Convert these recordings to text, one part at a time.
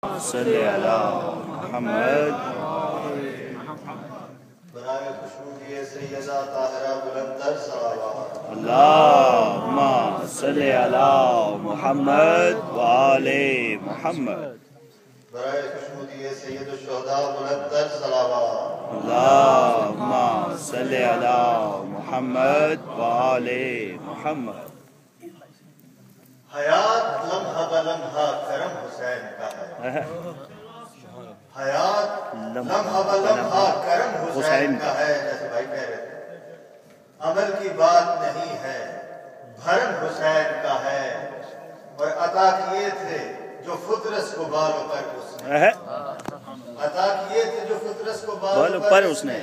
सल्ले अला मुहम्मद। बराए खुशबू सैयदा ताहिरा बुलंदर सलावत। अल्लाहुम्मा सल्ले अला मुहम्मद व आले मुहम्मद। बराए खुशबू सैयद शुहदा बुलंदर सलावत। अल्लाहुम्मा सल्ले अला मुहम्मद व आले मुहम्मद। हयात लम्हा बलम्हा करम हुसैन का है। हयात लम्हा बलम्हा करम हुसैन का है। जैसे भाई कह रहे थे, अमल की बात नहीं है, भरम हुसैन का है। और अता किए थे जो फुतरस को बालों पर उसने, अता किए थे जो फुतरस को बालों पर उसने।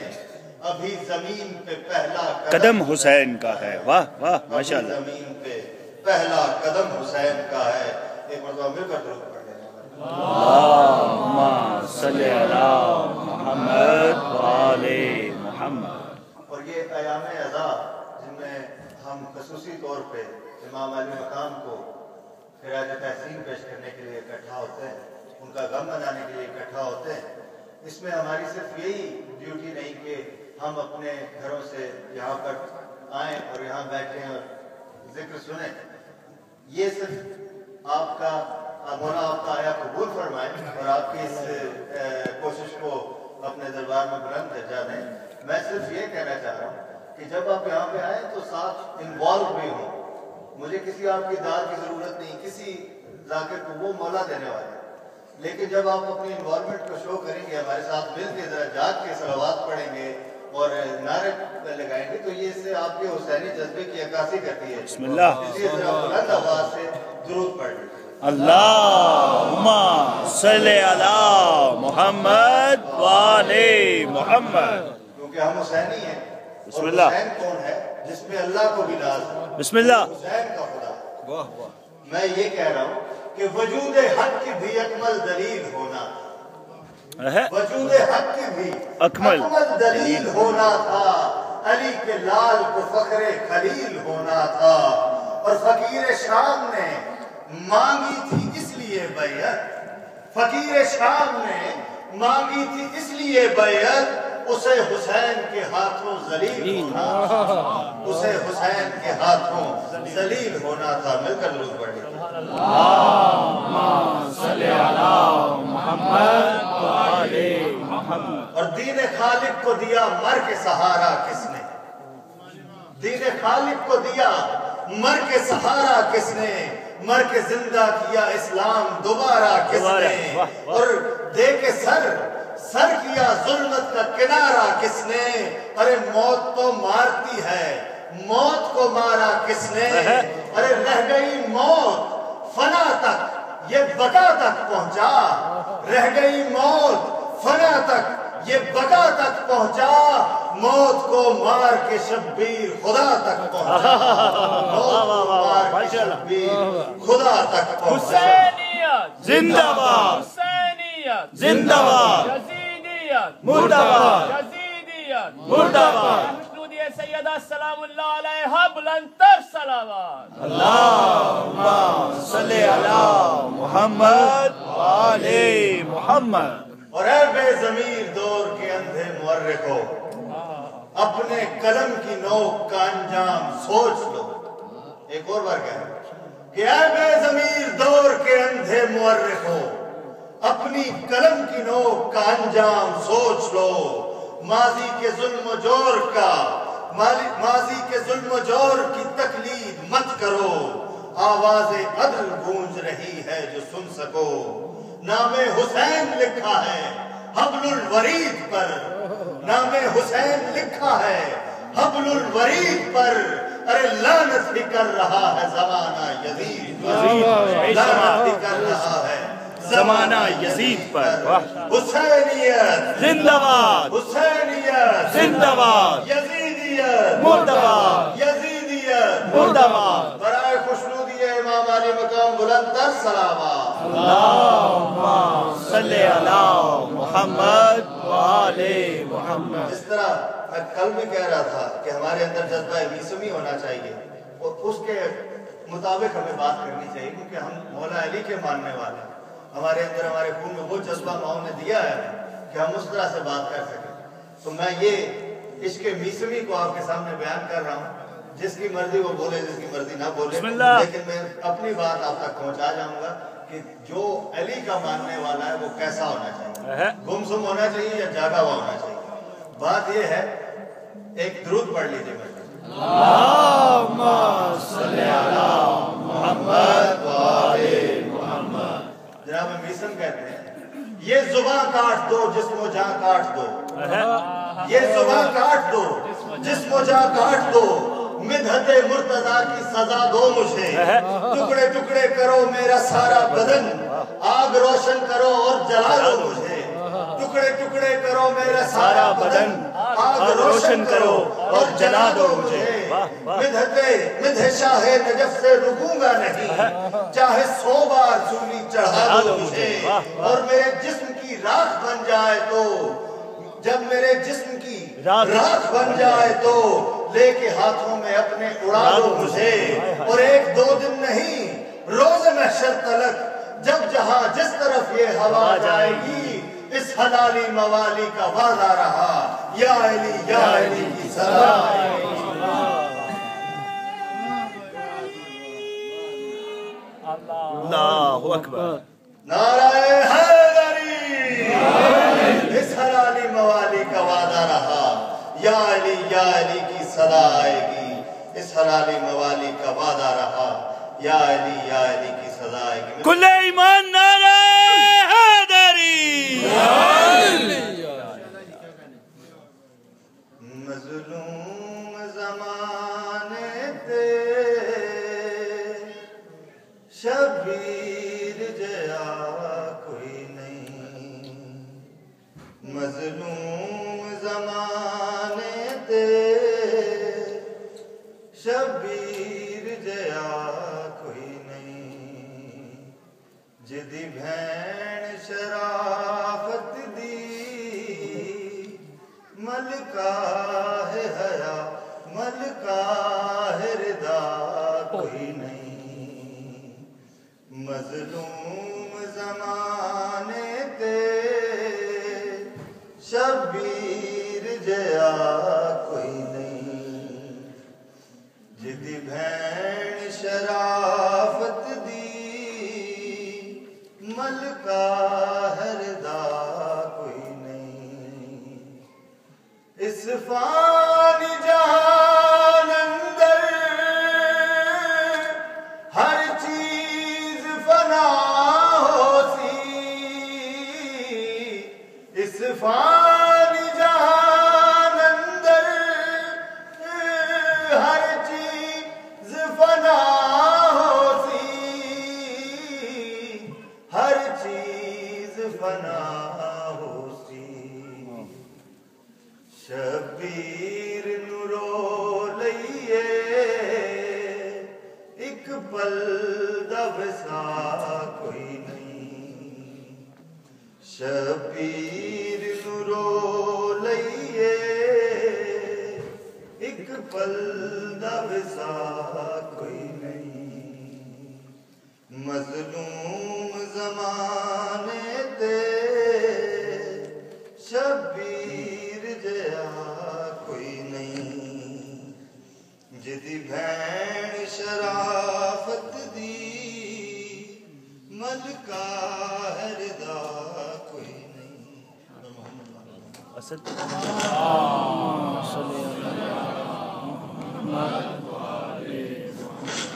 अभी जमीन पे पहला कदम हुसैन का है। वाह वाह माशाअल्लाह। जमीन पे पहला कदम हुसैन का है। एक मरतबा मिलकर दुरूद पढ़ लेना। अल्लाहुम्मा सल्ले अला मुहम्मद व आले मुहम्मद। और ये अयाम अज़ा जिनमें हम ख़ुसूसी तौर पे इमाम अली मकाम को खिराज तहसीन पेश करने के लिए इकट्ठा होते हैं, उनका गम मनाने के लिए इकट्ठा होते हैं, इसमें हमारी सिर्फ यही ड्यूटी नहीं कि हम अपने घरों से यहाँ पर आएँ और यहाँ बैठें और जिक्र सुने। ये सिर्फ आपका मौला आपका आया कबूल फरमाए और आपकी इस कोशिश को अपने दरबार में बुलंद दर्जा दें। मैं सिर्फ ये कहना चाह रहा हूँ कि जब आप यहाँ पे आए तो साथ इन्वॉल्व भी हों। मुझे किसी आपकी दाद की जरूरत नहीं, किसी जाकिर को वो मौला देने वाले। लेकिन जब आप अपनी इन्वॉल्वमेंट को शो करेंगे, हमारे साथ मिलकर जरा जाग के सलावात पढ़ेंगे और नारे लगाएंगे, तो ये इससे आपके हुसैनी जज्बे की अक्कासी करती है। बिस्मिल्लाह। इसलिए जरा बुलंद आवाज से दुरूद पढ़ लीजिए। अल्लाहुम्मा सल्ले अला मुहम्मद व आले मुहम्मद। क्योंकि हम हुसैनी हैं। बिस्मिल्लाह। हुसैन कौन है? जिसमें अल्लाह को भी नाज है। बिस्मिल्लाह। हुसैन का खुदा। वाह वाह। मैं ये कह रहा हूँ कि वजूद हक की भी अकमल दलील होना, वजूद हक की भी अकमल दलील होना था। अली के लाल को फखरे खलील होना था। और फकीर शाम ने मांगी थी इसलिए बैयत, फकीर शाम ने मांगी थी इसलिए बैयत, उसे हुसैन के हाथों जलील होना, उसे हुसैन के हाथों जलील होना था। मिलकर दुरूद पढ़ लीजिए। और दीन खालिक को दिया मर के सहारा किसने? दीन खालिक को दिया मर के सहारा किसने? मर के जिंदा किया इस्लाम दोबारा किसने? और दे के सर किया जुल्मत का किनारा किसने? अरे मौत तो मारती है, मौत को मारा किसने? अरे रह गई मौत फना तक, ये बका तक पहुंचा। रह गई मौत फना तक, ये बका तक पहुंचा। मौत को मार के शब्बीर खुदा तक पहुंचा। मौत को मार के शब्बीर खुदा तक पहुंचा। जिंदाबाद जिंदाबाद मुर्दाबाद मुर्दाबाद। सैयदा सलामुल्लाह अलैहा बुलंदर सलावत। अल्लाहुम्मा सल्ले अला मुहम्मद व आले मुहम्मद। और ऐ बेज़मीर दौर के अंधे मुअर्रिखो, अपने कलम की नोक का अंजाम सोच लो। एक और बार कह रहा हूं कि ऐ बेज़मीर दौर के अंधे मुअर्रिखो, अपनी कलम की नोक का अंजाम सोच लो। माजी के जुल्म जोर का, माजी के जुल्म जोर की तकलीद मत करो। आवाज़े अदल गूंज रही है जो सुन सको। नामे हुसैन लिखा है हब्लुल वरीद पर, नामे हुसैन लिखा है हब्लुल वरीद पर। अरे लानत भी कर रहा है जमाना यजीद पर, लानत भी कर रहा है जमाना यजीद पर। हुसैनियत जिंदाबाद हुसैनियत जिंदाबाद यजीदियत मुर्दाबाद यजीदियत मुर्दाबाद। बराए खुशनूदी इमाम अली मकाम बुलंदर सलावत। अल्लाहुम्मा सल्ले अला मुहम्मद व आले मुहम्मद। इस तरह मैं कल भी कह रहा था कि हमारे अंदर जज्बा मीसमी होना चाहिए और उसके मुताबिक हमें बात करनी चाहिए, क्योंकि हम मौला अली के मानने वाले हैं। हमारे अंदर हमारे खून जज्बा माओ ने दिया है कि हम उस तरह से बात कर सकें। तो मैं ये इश्क़ मीसवी को आपके सामने बयान कर रहा हूँ। जिसकी मर्जी वो बोले, जिसकी मर्जी ना बोले, लेकिन मैं अपनी बात आप तक पहुंचा जाऊंगा कि जो अली का मानने वाला है वो कैसा होना चाहिए, गुमसुम होना चाहिए या जागा हुआ होना चाहिए। बात ये है, एक दुरूद पढ़ लीजिए मेरे। अल्लाहुम्मा सल्ली अला मुहम्मद व आले मुहम्मद। जनाब मीसम कहते हैं, ये जुबान काट दो जिस्मो जान काट दो, ये जुबान काट दो जिस्मो जान काट दो, मिदहते मुर्तजा की सजा दो मुझे, टुकड़े टुकड़े करो मेरा सारा बदन, आग रोशन करो और जला दो मुझे, टुकड़े टुकड़े करो मेरा सारा बदन, आग रोशन करो और जला दो मुझे। मिदह शाहे नजफ से रुकूंगा नहीं, चाहे 100 बार सूली चढ़ा दो मुझे, और मेरे जिस्म की राख बन जाए तो, जब मेरे जिस्म की राख बन जाए तो लेके हाथों में अपने उड़ा दो मुझे, और 1-2 दिन नहीं रोज महशर तलक, जब जहां जिस तरफ ये हवा जाएगी, इस हलाली मवाली का वादा रहा, या अली की सदा। अल्लाहु अकबर। नाराए हैदरी, इस हलाली मवाली का वादा रहा, या अली की सदा आएगी, इस हलाली मवाली का वादा रहा, या अली की सदा आएगी। कुल्ले ईमान नाराए हैदरी। मज़लूम ज़माने ते शबीर जया कोई नहीं, मज़लूम ज़माने ते शबीर जया कोई नहीं, जिदी भैन शराफत दी मलका है हया, मलका है रिदा कोई नहीं, मज़लूम ज़माने ते शबीर जया कोई नहीं, जिदी भैन शराफत दी मलका है रिदा कोई नहीं, इस फानी जहान अंदर हर चीज फना होसी, इस फानी जहान अंदर हर चीज फना होसी, हर चीज फना होसी, शबीर नुरो लइए एक पल दा वसा कोई नहीं, शबीर नुरो लइए एक पल दा वसा कोई नहीं, मज़लूम ज़माने ते शबीर जया कोई नहीं, जिदी भैन शराफत दी मलका है रिदा कोई नहीं।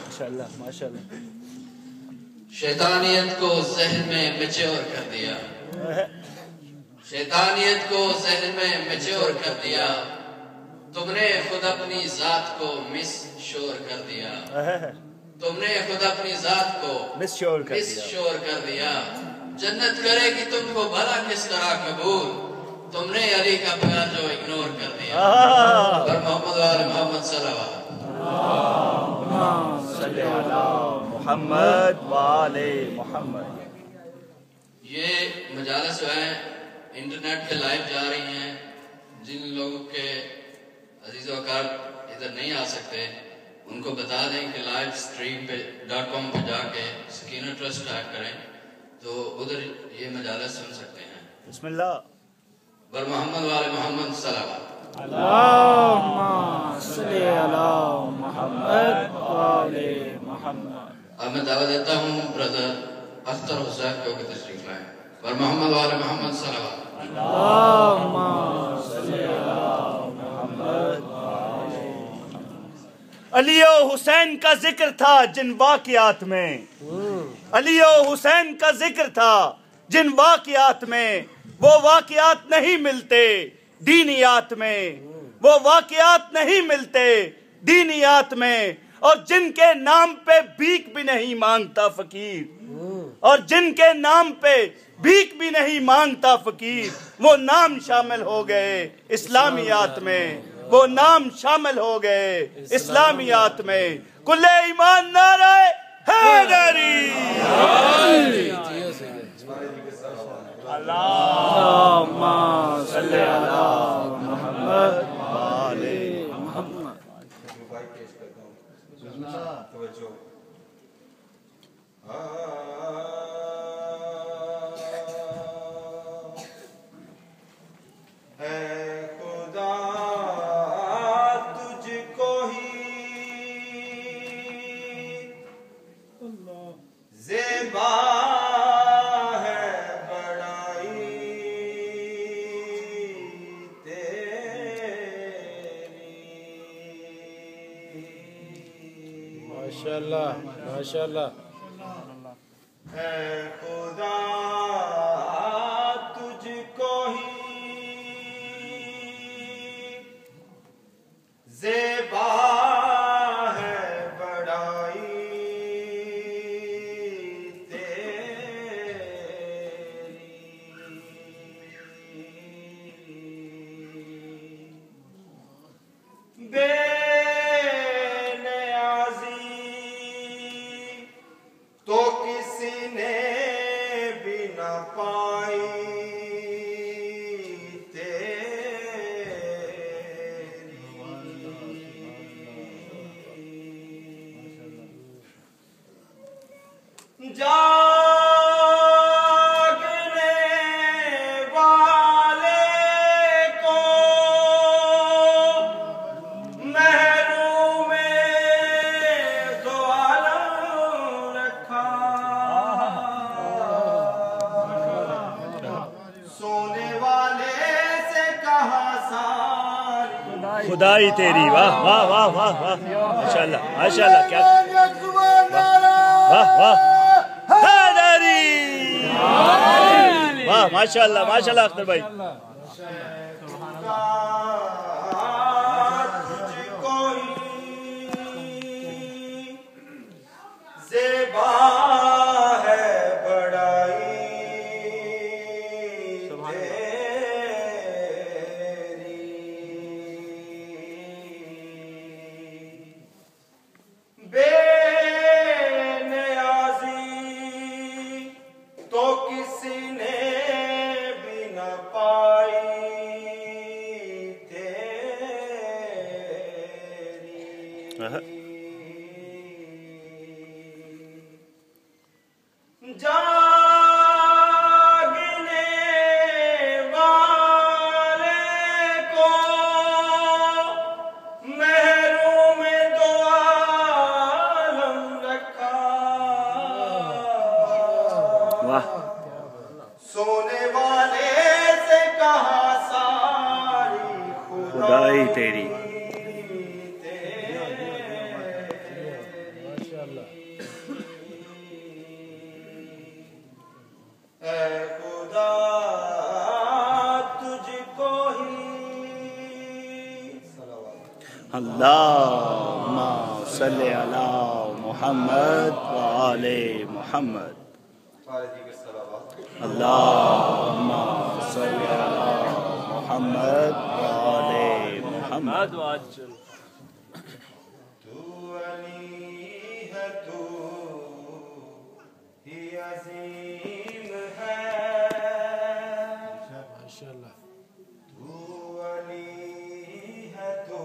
माशाल्लाह माशाल्लाह। शैतानियत को ज़हन में मैच्योर कर दिया, शैतानियत को ज़हन में मैच्योर कर दिया, तुमने खुद अपनी जात को मिस शोर कर दिया, तुमने खुद अपनी जात को मिस शोर कर दिया, जन्नत करेगी तुमको भला किस तरह कबूल, तुमने अली का प्यार जो इग्नोर कर दिया। और मोहम्मद वाले मोहम्मद सल्लल्लाहु मोहम्मद वाले मोहम्मद। ये मजालिस जो है इंटरनेट पे लाइव जा रही हैं, जिन लोगों के अजीज़ वकार इधर नहीं आ सकते उनको बता दें कि लाइव स्ट्रीम पे .com पे जाके सकीना ट्रस्ट टाइप करें तो उधर ये मजालस सुन सकते हैं। बिस्मिल्लाह। बर मोहम्मद वाले मोहम्मद सलावत। अल्लाहुम्मा सल्ली अला मुहम्मद वाले मोहम्मद। अब मैं दावा देता हूँ ब्रदर अख्तर हुसैन को कि तशरीफ लाएं। बर मोहम्मद वाले मोहम्मद सलावत। अल्लाहुम्मा सल्ली अला मुहम्मद। अली और हुसैन का जिक्र था जिन वाक़ियात में, अली और हुसैन का जिक्र था जिन वाक़ियात में, वो वाक़ियात नहीं मिलते दीनियात में, वो वाक़ियात नहीं मिलते दीनियात में। और जिनके नाम पे भीख भी नहीं मांगता फकीर, और जिनके नाम पे भीख भी नहीं मांगता फकीर, वो नाम शामिल हो गए इस्लामियात में, वो नाम शामिल हो गए इस्लामियात में। कुल्ले ईमान नारे हैदरी। अल्लाहुम्मा सल्ली अला मुहम्मद वाले मुहम्मद। माशाल्लाह माशाल्लाह। है खुदा तुझको ही ज़ेबा है बड़ाई तेरी। तो किसी ने भी न पाई तेरी। जागने वाले को महरूम दो आलम रखा, सोने वाले से कहा सारी खुदाई तेरी। वाह वाह वाह वाह वाह, माशाल्लाह माशाल्लाह, क्या वाह वाह हैदरी। वाह माशाल्लाह माशाल्लाह अख्तर भाई। तुझको ही ज़ेबा है बड़ाई तेरी। बेनियाज़ी तो किसी ने भी न पाई तेरी। जागने वाले को महरूम दो आलम रखा, वाह सोने वाले से कहा सारी खुदाई तेरी। खुदा तुझको ही अल्लाहुम्मा सल्ली अला मुहम्मद वाले मोहम्मद। अल्लाहुम्मा सल्ली अला मुहम्मद वाले मोहम्मद। तू अली है, तू ही अजीम है, माशाल्लाह। तू अली है, तू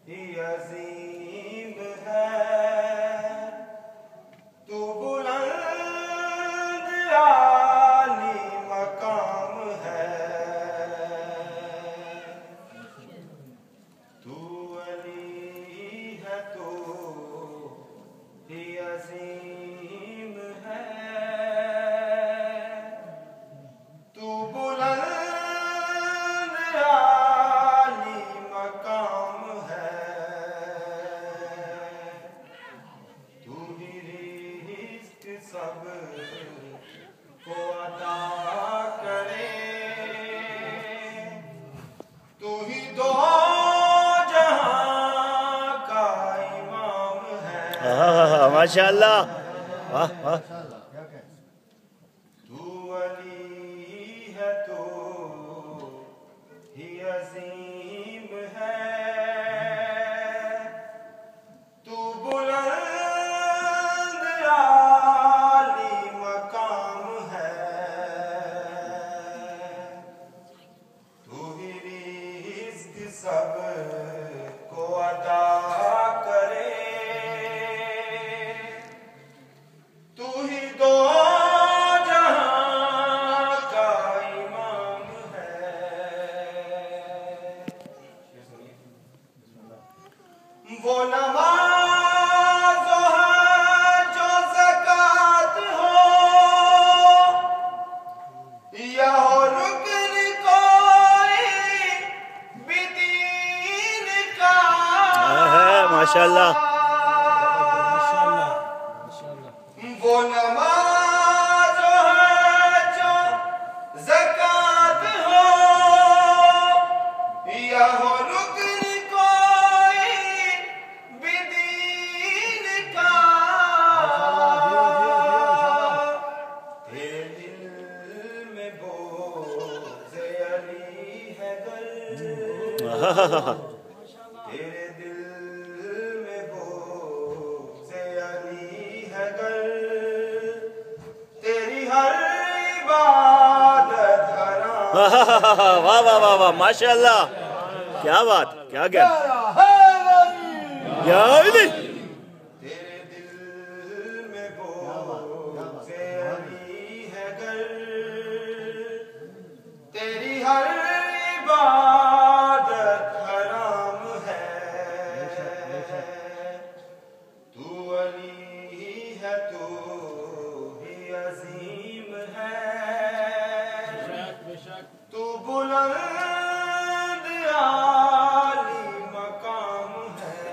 ही अजीम है, तू बुलंद माशाअल्लाह, वाह वाह। तू अली है तो ही अजीम है, तू बुलंद आली मकाम है, तू ही रिज़्क़ सब को अता करे, तू ही दो जहां का इमाम है। वो नमाज है जो ज़कात हो, या हो रुकन कोई भी दीन का। माशाअल्लाह, वो नमाज है जो ज़कात हो, या हो रुकन कोई भी दीन का। तेरे दिल में बोझे अली है गर, तेरे दिल में बोझे अली है गर, तेरी हर इबादत हराम। वाह वाह वाह वाह, माशाअल्लाह, क्या बात, क्या ज्ञान, या अली। तेरे दिल में बोझे अली है गर, तेरी हर इबादत हराम है। तू अली है तो ही अजीम है, तू बुलंद आली मकाम है,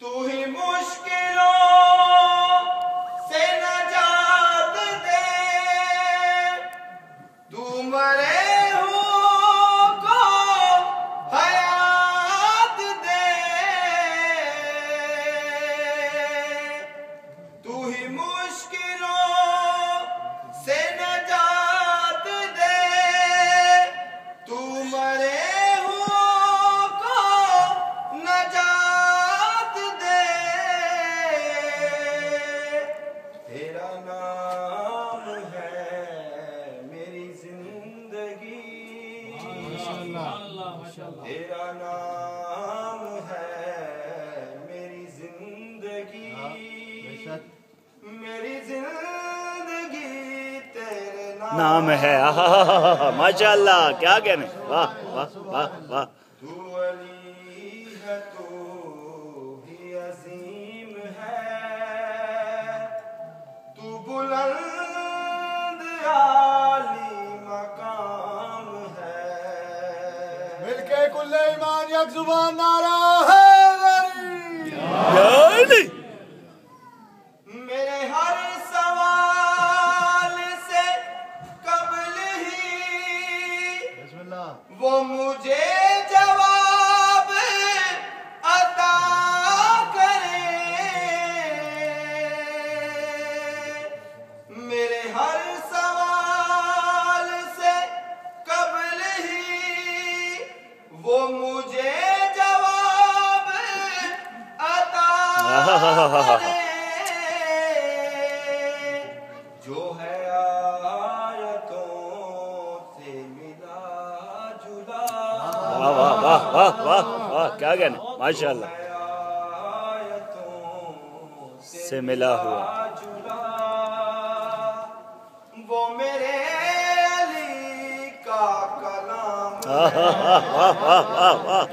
तू ही मुश्किलों से नजात दे, तू मरे हुओं को हयात दे, तू ही मुश्किलों से नजात दे, तू मरे हुओं को नजात दे। तेरा नाम है मेरी जिंदगी, तेरा नाम है मेरी जिंदगी, मेरी जिंदगी तेरे नाम है, माशाअल्लाह, क्या कहने, वाह वाह वाह वाह। तू अली है तो ही अजीम है, तू बुलंद आली मकाम है। मिलके कुल्ले ईमान यक जुबान नारा है या अली। मेरे हर सवाल से कबल ही वो मुझे जवाब अता करे, मेरे हर सवाल से कबल ही वो मुझे जवाब अता करे। जो है आयतों से मिला जुला, वाह वाह वाह वाह वाह वाह, क्या कहने, माशाअल्लाह, आयतों से मिला हुआ। जुला, वो मेरे अली का कलाम वाह वाह वाह वाह वाह,